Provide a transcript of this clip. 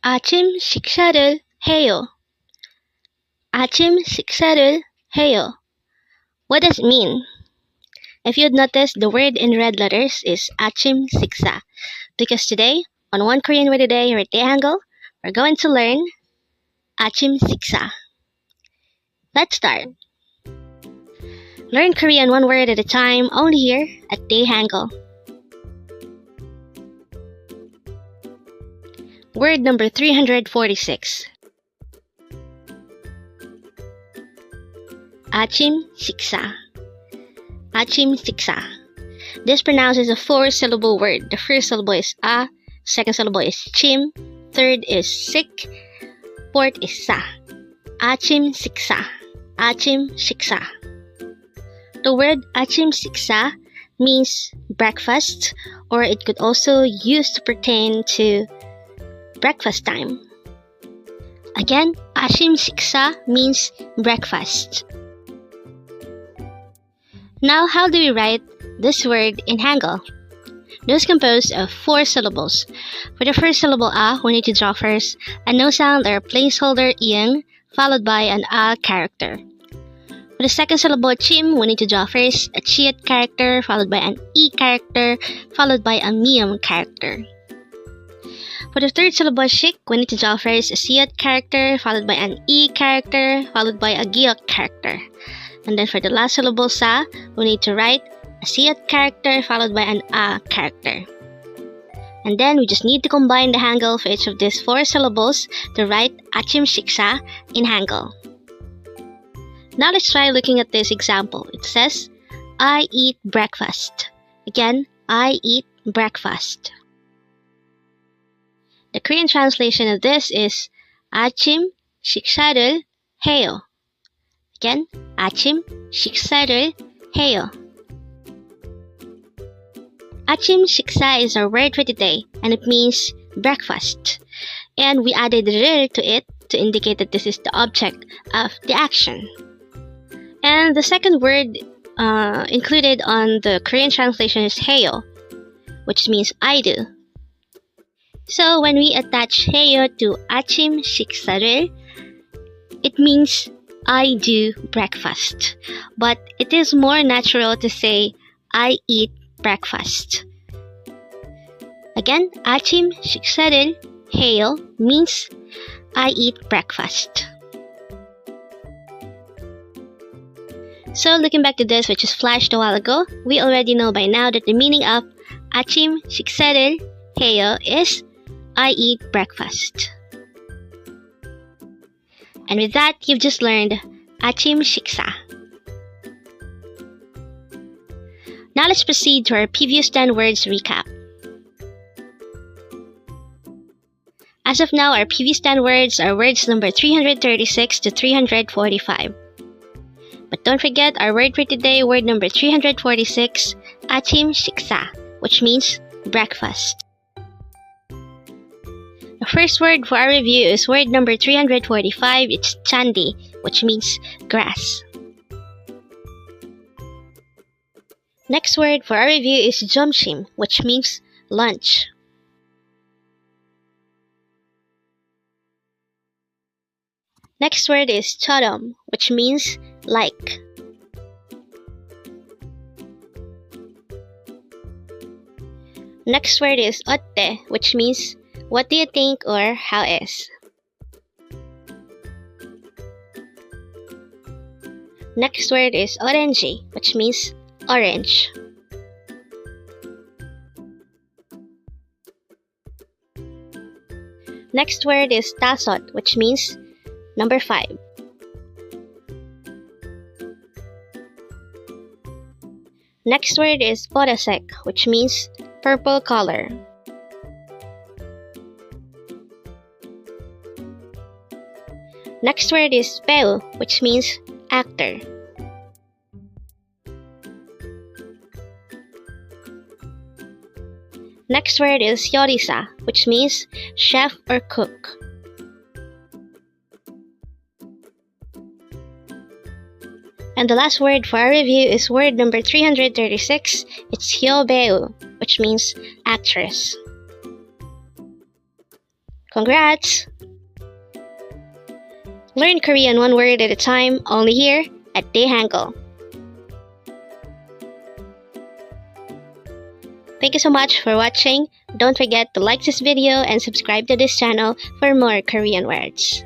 아침식사를 해요. 아침식사를 해요. What does it mean? If you'd noticed, the word in red letters is 아침식사. Because today, on One Korean Word a Day here at Dae-Hangul, we're going to learn 아침식사. Let's start. Learn Korean one word at a time, only here at Dae-Hangul. Word number 346. 아침식사. 아침식사. This pronounces a four-syllable word. The first syllable is a, second syllable is chim, third is sik, fourth is sa. 아침식사. 아침식사. The word 아침식사 means breakfast, or it could also used to pertain to breakfast time. Again, 아침식사 means breakfast. Now, how do we write this word in Hangul? It is composed of four syllables. For the first syllable a, we need to draw first a no sound or placeholder ing, followed by an a character. For the second syllable chim, we need to draw first a chiat character, followed by an e character, followed by a mium character. For the third syllable shik, we need to draw first a siat character, followed by an e character, followed by a giok character. And then for the last syllable sa, we need to write a siat character, followed by an a character. And then we just need to combine the Hangul for each of these four syllables to write 아침식사 in Hangul. Now let's try looking at this example. It says, I eat breakfast. Again, I eat breakfast. The Korean translation of this is 아침 식사를 해요. Again, 아침 식사를 해요. 아침식사 is our word for today, and it means breakfast. And we added 를 to it to indicate that this is the object of the action. And the second word included on the Korean translation is 해요, which means I do. So when we attach 해요 to 아침식사를, it means I do breakfast. But it is more natural to say I eat breakfast. Again, 아침식사를 해요 means I eat breakfast. So looking back to this, which is flashed a while ago, we already know by now that the meaning of 아침식사를 해요 is I eat breakfast. And with that, you've just learned 아침식사. Now let's proceed to our previous 10 words recap. As of now, our previous 10 words are words number 336 to 345. But don't forget our word for today, word number 346, 아침식사, which means breakfast. The first word for our review is word number 345. It's chandi, which means grass. Next word for our review is 점심, which means lunch. Next word is 처럼, which means like. Next word is 어때, which means what do you think or how is. Next word is orange, which means orange. Next word is tasot, which means number 5. Next word is 보라색, which means purple color. Next word is 배우, which means actor. Next word is 요리사, which means chef or cook. And the last word for our review is word number 336. It's 배우, which means actress. Congrats! Learn Korean one word at a time, only here at Dae-Hangul. Thank you so much for watching. Don't forget to like this video and subscribe to this channel for more Korean words.